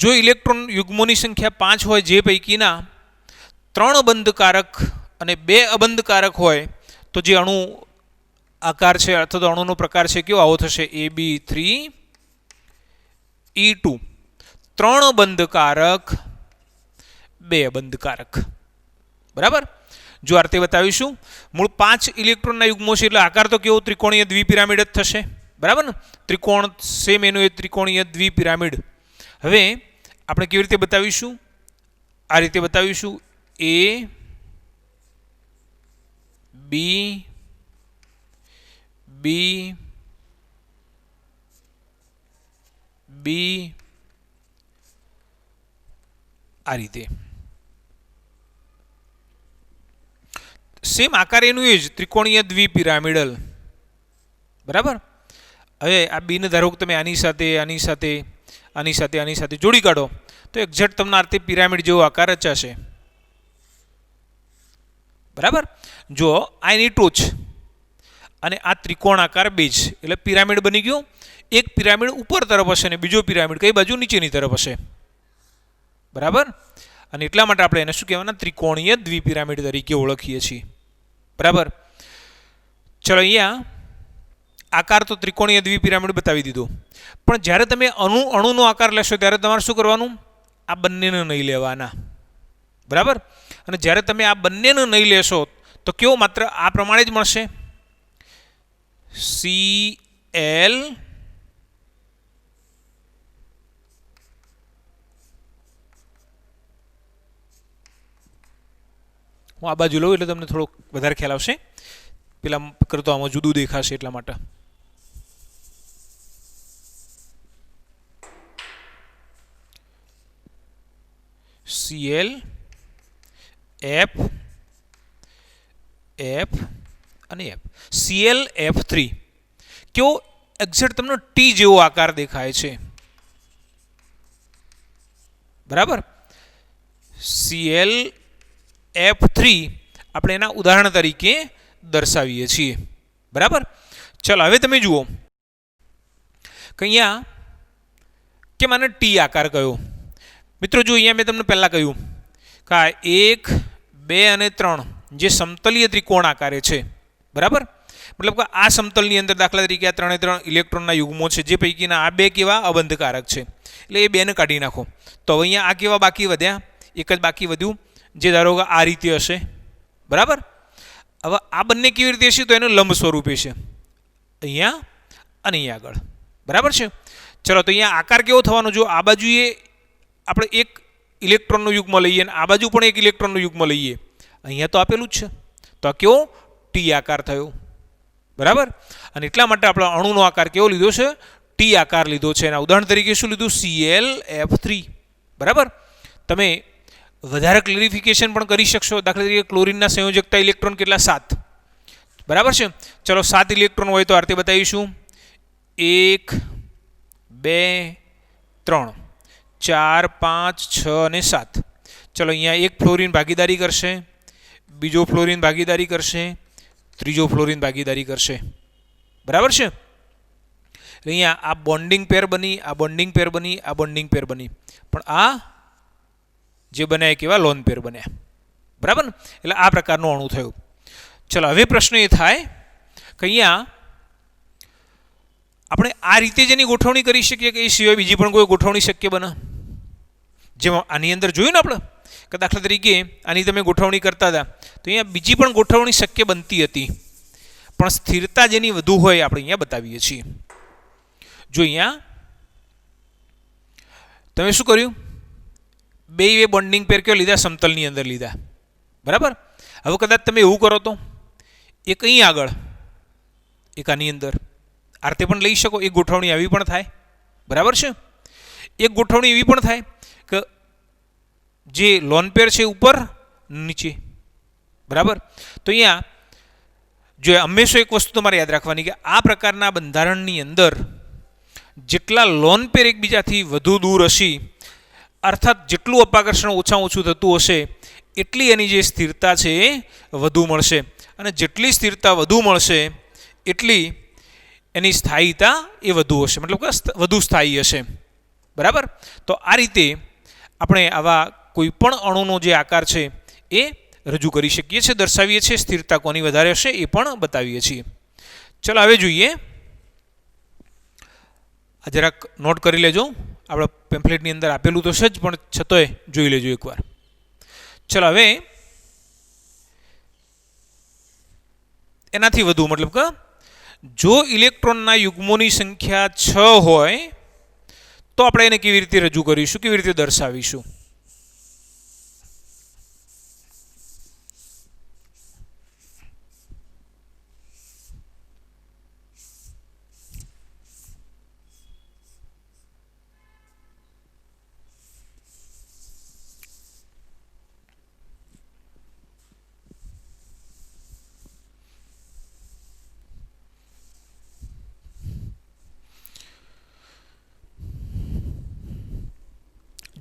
જો ઇલેક્ટ્રોન યુગ્મોની સંખ્યા 5 હોય, જે પૈકીના 3 બંધકારક અને 2 અબંધકારક હોય, તો જે અણુ આકાર છે અથવા તો અણુનો પ્રકાર છે કેવો આવો થશે? Ab3E2. 3 બંધકારક 2 અબંધકારક, બરાબર? જો આ રીતે બતાવીશું, મૂળ 5 ઇલેક્ટ્રોનના યુગ્મો છે એટલે આકાર તો કેવો? ત્રિકોણીય દ્વિપિરામિડ જ થશે, બરાબર ને? ત્રિકોણ સેમ એનું એ ત્રિકોણીય દ્વિપિરામિડ. હવે આપણે કેવી રીતે બતાવીશું? આ રીતે બતાવીશું. એ બી બી બી આ રીતે સેમ આકાર એનું એ જ ત્રિકોણીય દ્વિપિરામિડલ. બરાબર. હવે આ બીને ધારો કે તમે આની સાથે આની સાથે આની સાથે આની સાથે જોડી કાઢો તો એક્ઝેક્ટ તમને આ રીતે પિરામિડ જેવો આકાર રચાશે. બરાબર. જો આ એની ટોચ અને આ ત્રિકોણ આકાર બેઝ એટલે પિરામિડ બની ગયો. એક પિરામિડ ઉપર તરફ હશે અને બીજો પિરામિડ કઈ બાજુ? નીચેની તરફ હશે. બરાબર. અને એટલા માટે આપણે એને શું કહેવાના? ત્રિકોણીય દ્વિપિરામિડ તરીકે ઓળખીએ છીએ. બરાબર. ચલો અહીંયા આકાર તો ત્રિકોણીય દ્વિપિરામિડ બતાવી દીધો, પણ જ્યારે તમે અણુનો આકાર લેશો ત્યારે તમારે શું કરવાનું? આ બંનેને નહીં લેવાના. બરાબર. અને જ્યારે તમે આ બંનેને નહીં લેશો તો કેવો? માત્ર આ પ્રમાણે જ મળશે. Cl હું આ બાજુ લઉં એટલે તમને થોડોક વધારે ખ્યાલ આવશે. પેલા કરતો આમાં જુદું દેખાશે એટલા માટે. Cl F F અને F. ClF3 કેવો? એક્ઝેક્ટ તમને ટી જેવો આકાર દેખાય છે. બરાબર. ClF3 આપણે એના ઉદાહરણ તરીકે દર્શાવીએ છીએ. બરાબર. ચલો હવે તમે જુઓ કે અહીંયા કે મને ટી આકાર કયો? મિત્રો જો અહીંયા મેં તમને પહેલાં કહ્યું કે 1, 2 અને 3 જે સમતલીય ત્રિકોણ આકારે છે. બરાબર. મતલબ કે આ સમતલની અંદર દાખલા તરીકે આ 3 ઇલેક્ટ્રોનના યુગ્મો છે, જે પૈકીના આ બે કેવા? અબંધકારક છે. એટલે એ બેને કાઢી નાખો તો હવે અહીંયા આ કેવા બાકી વધ્યા? એક જ બાકી વધ્યું, જે ધારો કે આ રીતે હશે. બરાબર. હવે આ બંને કેવી રીતે હશે? તો એનું લંબ સ્વરૂપે છે, અહીંયા અને અહીંયા આગળ. બરાબર છે. ચલો તો અહીંયા આકાર કેવો થવાનો? જો આ બાજુએ આપણે એક ઇલેક્ટ્રોનનું યુગ્મ લઈએ અને આ બાજુ પણ એક ઇલેક્ટ્રોનનું યુગ્મ લઈએ, અહીંયા તો આપેલું જ છે, તો આ કેવો? ટી આકાર થયો. બરાબર. અને એટલા માટે આપણે અણુનો આકાર કેવો લીધો છે? ટી આકાર લીધો છે. એના ઉદાહરણ તરીકે શું લીધું? ClF3. બરાબર. તમે વધારે ક્લેરિફિકેશન પણ કરી શકશો. દાખલા તરીકે ક્લોરીનના સંયોજકતા ઇલેક્ટ્રોન કેટલા? 7. બરાબર છે. ચલો 7 ઇલેક્ટ્રોન હોય તો આ રીતે બતાવીશું. 1, 2, 3, 4, 5, 6 અને 7. ચલો અહીંયા એક ફ્લોરીન ભાગીદારી કરશે, બીજો ફ્લોરીન ભાગીદારી કરશે, ત્રીજો ફ્લોરીન ભાગીદારી કરશે. બરાબર છે. અહીંયા આ બોન્ડિંગ પેર બની, આ બોન્ડિંગ પેર બની, આ બોન્ડિંગ પેર બની, પણ આ જે બન્યા કેવા? લોન પેર બન્યા. બરાબર ને? એટલે આ પ્રકારનું અણુ થયું. ચલો હવે પ્રશ્ન એ થાય કે અહીંયા આપણે આ રીતે જ એની ગોઠવણી કરી શકીએ કે એ સિવાય બીજી પણ કોઈ ગોઠવણી શક્ય બને? જેમ આની અંદર જોયું ને આપણે કે દાખલા તરીકે આની તમે ગોઠવણી કરતા હતા તો અહીંયા બીજી પણ ગોઠવણી શક્ય બનતી હતી, પણ સ્થિરતા જેની વધુ હોય આપણે અહીંયા બતાવીએ છીએ. જો અહીંયા તમે શું કર્યું? બે બોન્ડિંગ પેર કયો લીધા? સમતલની અંદર લીધા. બરાબર. હવે કદાચ તમે એવું કરો તો એક અહીં આગળ, એક આની અંદર આ રીતે પણ લઈ શકો. એક ગોઠવણી આવી પણ થાય. બરાબર છે. એક ગોઠવણી એવી પણ થાય કે જે લોન પેર છે ઉપર નીચે. બરાબર. તો અહીંયા જો હંમેશા એક વસ્તુ તમારે યાદ રાખવાની કે આ પ્રકારના બંધારણની અંદર જેટલા લોન પેર એકબીજાથી વધુ દૂર હશે, અર્થાત જેટલું અપાકર્ષણ ઓછામાં ઓછું થતું હશે, એટલી એની જે સ્થિરતા છે એ વધુ મળશે. અને જેટલી સ્થિરતા વધુ મળશે એટલી એની સ્થાયીતા એ વધુ હશે, મતલબ કે વધુ સ્થાયી હશે. બરાબર. તો આ રીતે આપણે આવા કોઈ પણ અણુનો જે આકાર છે એ રજૂ કરી શકીએ છીએ, દર્શાવીએ છીએ. સ્થિરતા કોની વધારે હશે એ પણ બતાવીએ છીએ. ચલો હવે જોઈએ. આ જરાક નોટ કરી લેજો. આપણા પેમ્ફલેટની અંદર આપેલું તો છે જ, પણ છતાંય જોઈ લેજો એકવાર. ચલો હવે એનાથી વધુ મતલબ કે જો ઇલેક્ટ્રોનના યુગ્મોની સંખ્યા 6 હોય તો આપણે એને કેવી રીતે રજૂ કરીશું, કેવી રીતે દર્શાવીશું?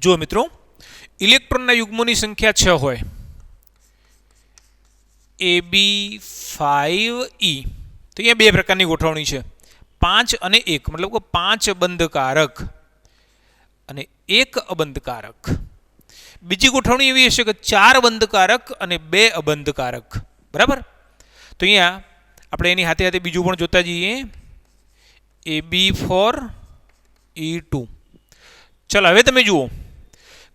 જો મિત્રો, ઇલેક્ટ્રોનના યુગ્મોની સંખ્યા 6 હોય, AB5E, તો અહીંયા બે પ્રકારની ગોઠવણી છે, 5 અને 1, મતલબ કે 5 બંધકારક અને 1 અબંધકારક. બીજી ગોઠવણી એવી હશે કે 4 બંધકારક અને 2 અબંધકારક. બરાબર? તો અહીંયા આપણે એની હાથે હાથે બીજું પણ જોતા જઈએ, AB4E2. ચાલો હવે તમે જુઓ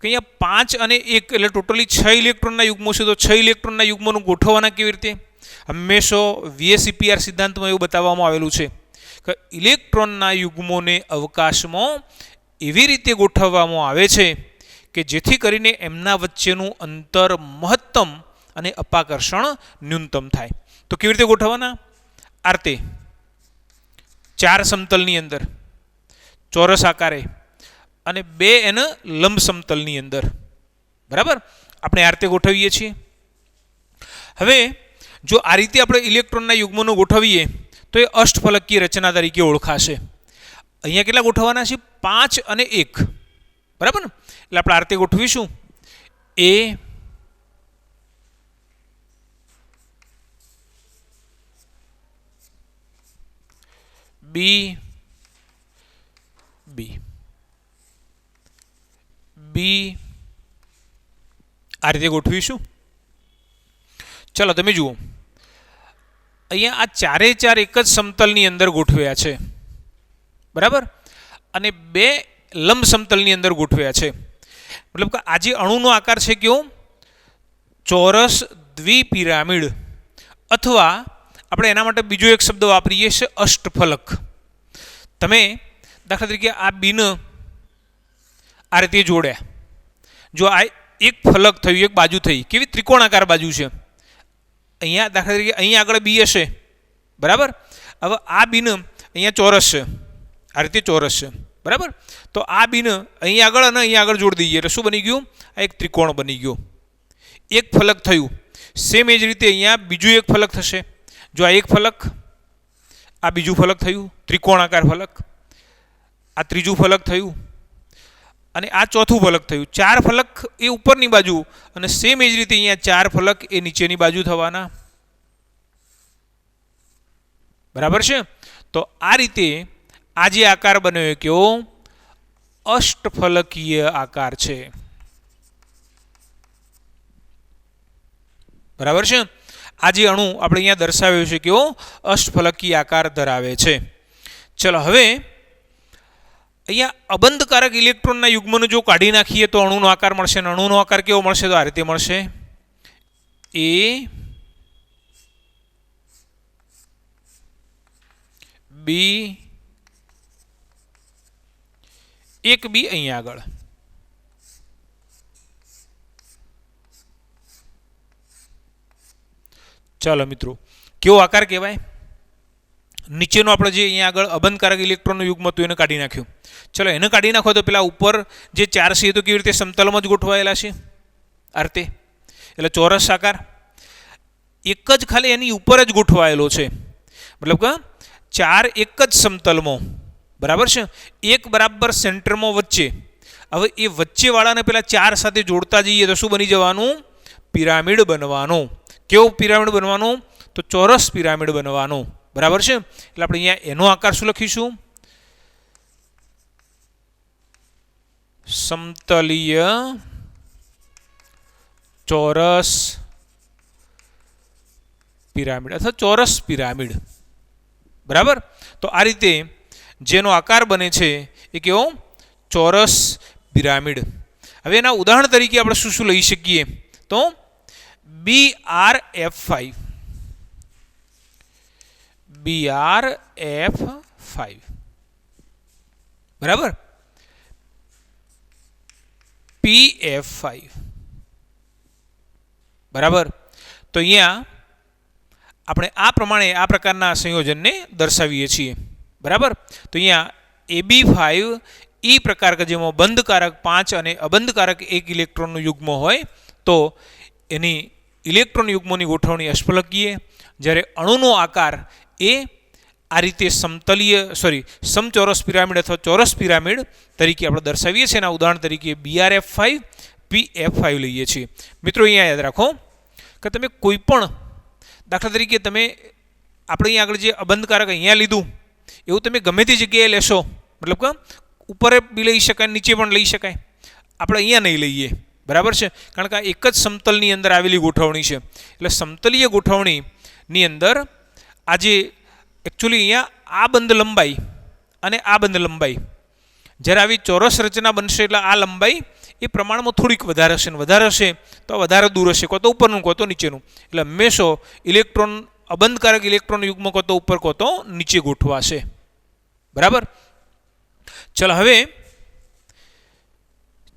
કે અહીંયા 5 અને 1 એટલે ટોટલી 6 ઇલેક્ટ્રોનના યુગ્મો છે. તો 6 ઇલેક્ટ્રોનના યુગ્મોનું ગોઠવવાના કેવી રીતે? હંમેશા VSEPR સિદ્ધાંતમાં એવું બતાવવામાં આવેલું છે કે ઇલેક્ટ્રોનના યુગ્મોને અવકાશમાં એવી રીતે ગોઠવવામાં આવે છે કે જેથી કરીને એમના વચ્ચેનું અંતર મહત્તમ અને અપાકર્ષણ ન્યૂનતમ થાય. તો કેવી રીતે ગોઠવવાના? આ રીતે 4 સમતલની અંદર ચોરસ આકારે અને 2 એના લંબ સમતલની અંદર. બરાબર? આપણે આ રીતે ગોઠવીએ છીએ. હવે જો આ રીતે આપણે ઇલેક્ટ્રોનના યુગ્મોને ગોઠવીએ તો એ અષ્ટફલકીય રચના તરીકે ઓળખાશે. અહીંયા કેટલા ગોઠવવાના છે? 5 અને 1. બરાબર ને? એટલે આપણે આ રીતે ગોઠવીશું, A, B, B, B, આ રીતે ગોઠવીશું. ચાલો તમે જુઓ, અહીંયા આ ચારે ચાર એક જ સમતલની અંદર ગોઠવ્યા છે. બરાબર? અને 2 લંબ સમતલની અંદર ગોઠવ્યા છે. મતલબ કે આ જે અણુનો આકાર છે કેવો? ચોરસ દ્વિપિરામિડ, અથવા આપણે એના માટે બીજો એક શબ્દ વાપરીએ છીએ, અષ્ટફલક. તમે દાખલા તરીકે આ બીને આ રીતે જોડ્યા, જો આ એક ફલક થયું, એક બાજુ થઈ, કેવી ત્રિકોણાકાર બાજુ છે. અહીંયા દાખલા તરીકે અહીંયા આગળ બી હશે. બરાબર? હવે આ બીને અહીંયા ચોરસ છે, આ રીતે ચોરસ છે. બરાબર? તો આ બીને અહીંયા આગળ અને અહીંયા આગળ જોડી દઈએ એટલે શું બની ગયું? આ એક ત્રિકોણ બની ગયો, એક ફલક થયું. સેમ એ જ રીતે અહીંયા બીજું એક ફલક થશે. જો આ એક ફલક, આ બીજું ફલક થયું, ત્રિકોણાકાર ફલક, આ ત્રીજું ફલક થયું અને આ ચોથું ફલક થયું. 4 ફલક એ ઉપરની બાજુ અને સેમ એ જ રીતે અહીંયા 4 ફલક એ નીચેની બાજુ થવાના. બરાબર છે? તો આ રીતે આ જે આકાર બન્યો એ કેવો? અષ્ટફલકીય આકાર છે. બરાબર છે? આ જે અણુ આપણે અહીંયા દર્શાવ્યો છે કેવો? અષ્ટફલકીય આકાર ધરાવે છે. ચલો હવે અહીંયા અબંધકારક ઇલેક્ટ્રોનના યુગ્મને જો કાઢી નાખીએ તો અણુનો આકાર મળશે. અને અણુનો આકાર કેવો મળશે? તો આ રીતે મળશે, A, B, એક B અહીંયા આગળ. ચાલો મિત્રો, કેવો આકાર કહેવાય? નીચેનો આપણે જે અહીંયા આગળ અબંધકારક ઇલેક્ટ્રોનનું યુગ્મ હતું એને કાઢી નાખ્યું. ચલો એને કાઢી નાખો તો પેલા ઉપર જે 4 છે એ તો કેવી રીતે સમતલમાં જ ગોઠવાયેલા છે, આ રીતે. એટલે ચોરસ આકાર એક જ ખાલી એની ઉપર જ ગોઠવાયેલો છે. મતલબ કે 4 એક જ સમતલમાં. બરાબર છે? એક બરાબર સેન્ટરમાં વચ્ચે. હવે એ વચ્ચેવાળાને પેલા 4 સાથે જોડતા જઈએ તો શું બની જવાનું? પિરામિડ બનવાનું. કેવો પિરામિડ બનવાનું? તો ચોરસ પિરામિડ બનવાનું. બરાબર છે? એટલે આપણે અહીંયા એનો આકાર શું લખીશું? સમતલીય ચોરસ પિરામિડ અથવા ચોરસ પિરામિડ. બરાબર? તો આ રીતે જેનો આકાર બને છે એ કેવો? ચોરસ પિરામિડ. હવે એના ઉદાહરણ તરીકે આપણે શું શું લઈ શકીએ? તો BRF5, BrF5 બરાબર, PF5 બરાબર. તો અહીંયા આપણે આ પ્રમાણે આ પ્રકારના સંયોજનને દર્શાવીએ છીએ બરાબર. તો અહીંયા AB5 એ પ્રકાર કે જેમાં બંધકારક 5 અને અબંધકારક 1 ઇલેક્ટ્રોનનું યુગ્મ હોય તો એની ઇલેક્ટ્રોન યુગ્મોની ગોઠવણી અષ્ટફલકીય, જ્યારે અણુનો આકાર એ આ રીતે સમચોરસ પિરામિડ અથવા ચોરસ પિરામિડ તરીકે આપણે દર્શાવીએ છીએ. એના ઉદાહરણ તરીકે BrF5 PF5 લઈએ છીએ. મિત્રો અહીંયા યાદ રાખો કે તમે કોઈ પણ દાખલા તરીકે તમે આપણે અહીંયા આગળ જે અબંધકારક અહીંયા લીધું એવું તમે ગમે તે જગ્યાએ લેશો, મતલબ કે ઉપર બી લઈ શકાય, નીચે પણ લઈ શકાય, આપણે અહીંયા નહીં લઈએ બરાબર છે, કારણ કે આ એક જ સમતલની અંદર આવેલી ગોઠવણી છે. એટલે સમતલીય ગોઠવણીની અંદર આજે એકચ્યુઅલી અહીંયા આ બંધ લંબાઈ અને આ બંધ લંબાઈ જ્યારે આવી ચોરસ રચના બનશે એટલે આ લંબાઈ એ પ્રમાણમાં થોડીક વધારે હશે ને વધારે હશે તો વધારે દૂર હશે, કો તો ઉપરનું કો તો નીચેનું. એટલે હંમેશા ઇલેક્ટ્રોન અબંધકારક ઇલેક્ટ્રોન યુગ્મ કો તો ઉપર કો તો નીચે ગોઠવાશે બરાબર. ચાલો હવે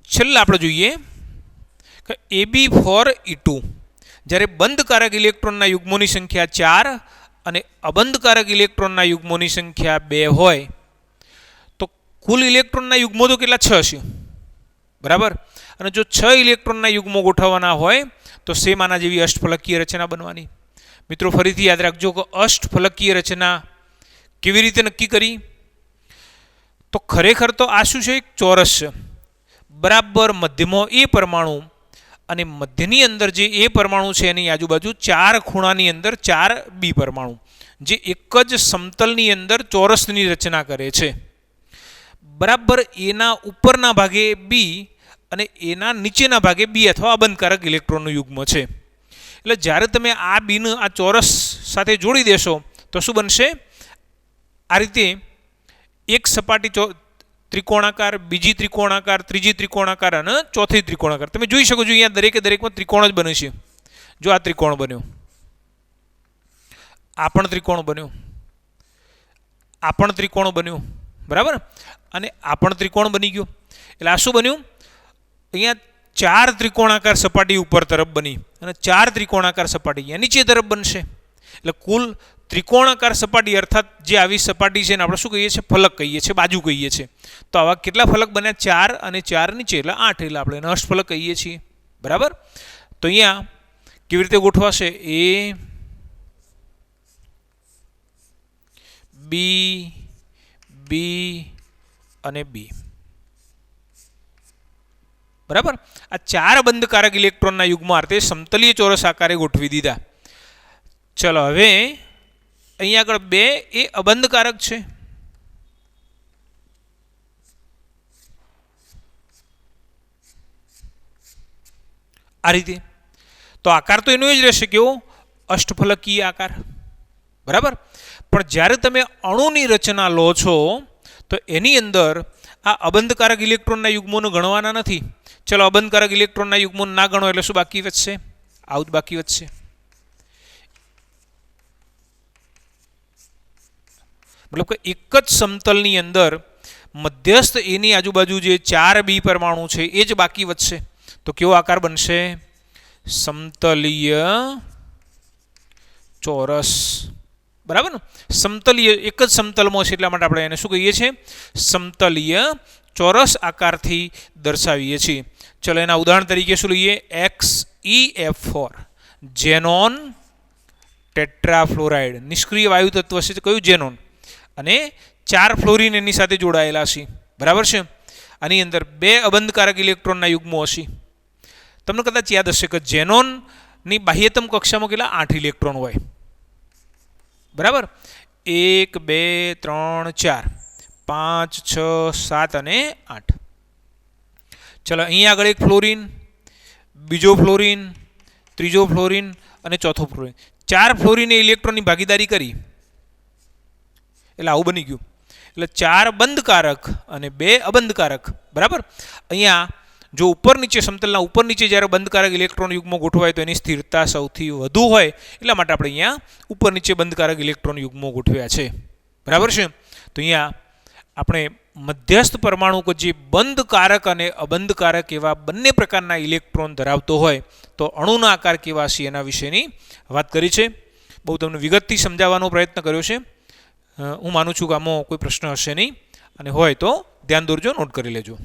છેલ્લે આપણે જોઈએ કે AB4E2 જ્યારે બંધકારક ઇલેક્ટ્રોનના યુગ્મોની સંખ્યા 4 અને અબંધકારક ઇલેક્ટ્રોનના યુગ્મોની સંખ્યા 2 હોય તો કુલ ઇલેક્ટ્રોનના યુગ્મો તો કેટલા 6 હશે બરાબર. અને જો 6 ઇલેક્ટ્રોનના યુગ્મો ગોઠવવાના હોય તો સેમ આના જેવી અષ્ટફલકીય રચના બનવાની. મિત્રો ફરીથી યાદ રાખજો કે અષ્ટફલકીય રચના કેવી રીતે નક્કી કરી, તો ખરેખર તો આ શું છે, એક ચોરસ છે બરાબર. મધ્યમાં એ પરમાણુ અને મધ્યની અંદર જે એ પરમાણુ છે એની આજુબાજુ 4 ખૂણાની અંદર 4 બી પરમાણુ જે એક જ સમતલની અંદર ચોરસની રચના કરે છે બરાબર. એના ઉપરના ભાગે બી અને એના નીચેના ભાગે બી અથવા અબંધકારક ઇલેક્ટ્રોનનું યુગ્મ છે. એટલે જ્યારે તમે આ બીને આ ચોરસ સાથે જોડી દેશો તો શું બનશે, આ રીતે એક સપાટી ત્રિકોણાકાર, બીજી ત્રિકોણાકાર, ત્રીજી ત્રિકોણાકાર અને ચોથી ત્રિકોણાકાર. તમે જોઈ શકો છો અહીંયા દરેકમાં ત્રિકોણ જ બને છે. જો આ ત્રિકોણ બન્યો, આ પણ ત્રિકોણ બન્યો, આ પણ ત્રિકોણ બન્યો બરાબર, અને આ પણ ત્રિકોણ બની ગયો. એટલે આ શું બન્યું, અહીંયા 4 ત્રિકોણાકાર સપાટી ઉપર તરફ બની અને 4 ત્રિકોણાકાર સપાટી અહીંયા નીચે તરફ બનશે. એટલે કુલ ત્રિકોણાકાર સપાટી અર્થાત જે આવી સપાટી છે ને આપણે શું કહીએ છીએ, ફલક કહીએ છીએ, બાજુ કહીએ છીએ. તો આવા કેટલા ફલક બન્યા, 4 અને 4 નીચે એટલે 8, એટલે આપણે એને અષ્ટફલક કહીએ છીએ બરાબર. તો અહીંયા કેવી રીતે ગોઠવાશે, એ બી બી અને બી બરાબર. આ 4 બંધકારક ઇલેક્ટ્રોનના યુગ્મ અર્થે સમતલીય ચોરસ આકારે ગોઠવી દીધા. ચલો હવે અહીંયા આગળ 2 એ અબંધકારક છે. આ રીતે તો આકાર તો એનો જ રહેશે, કેવો અષ્ટફલકીય આકાર બરાબર. પણ જ્યારે તમે અણુની રચના લો છો તો એની અંદર આ અબંધકારક ઇલેક્ટ્રોનના યુગ્મોને ગણવાના નથી. ચલો અબંધકારક ઇલેક્ટ્રોનના યુગ્મોને ના ગણો એટલે શું બાકી વધશે, આવું જ બાકી વધશે. મતલબ કે એક જ સમતલની અંદર મધ્યસ્થ એની આજુબાજુ જે 4 બી પરમાણુ છે એ જ બાકી વધશે. તો કેવો આકાર બનશે, સમતલીય ચોરસ બરાબર ને. સમતલીય એક જ સમતલમાં છે એટલા માટે આપણે એને શું કહીએ છીએ, સમતલીય ચોરસ આકારથી દર્શાવીએ છીએ. ચલો એના ઉદાહરણ તરીકે શું લઈએ, XeF4 ઝેનોન ટેટ્રાફ્લોરાઇડ નિષ્ક્રિય વાયુ તત્વ છે, કયું, ઝેનોન, અને 4 ફ્લોરિન એની સાથે જોડાયેલા છે બરાબર છે. આની અંદર 2 અબંધકારક ઇલેક્ટ્રોનના યુગ્મો હશે. તમને કદાચ યાદ હશે કે ઝેનોનની બાહ્યતમ કક્ષામાં કેટલા 8 ઇલેક્ટ્રોન હોય બરાબર. 1 2 3 4 5 6 7 અને 8. ચલો અહીંયા આગળ એક ફ્લોરિન, બીજો ફ્લોરિન, ત્રીજો ફ્લોરિન અને ચોથો ફ્લોરિન, 4 ફ્લોરિને ઇલેક્ટ્રોનની ભાગીદારી કરી એટલે આવું બની ગયું. એટલે 4 બંધકારક અને 2 અબંધકારક બરાબર. અહીંયા જો ઉપર નીચે સમતલના ઉપર નીચે જ્યારે બંધકારક ઇલેક્ટ્રોન યુગ્મો ગોઠવાય તો એની સ્થિરતા સૌથી વધુ હોય, એટલા માટે આપણે અહીંયા ઉપર નીચે બંધકારક ઇલેક્ટ્રોન યુગ્મો ગોઠવ્યા છે. બરાબર છે. તો અહીંયા આપણે મધ્યસ્થ પરમાણુ કે જે બંધકારક અને અબંધકારક એવા બંને પ્રકારના ઇલેક્ટ્રોન ધરાવતો હોય તો અણુના આકાર કેવા છે એના વિશેની વાત કરી છે. બહુ તમને વિગતથી સમજાવવાનો પ્રયત્ન કર્યો છે. હું માનું છું કે આમાં કોઈ પ્રશ્ન હશે નહીં, અને હોય તો ધ્યાન દોરજો, નોટ કરી લેજો.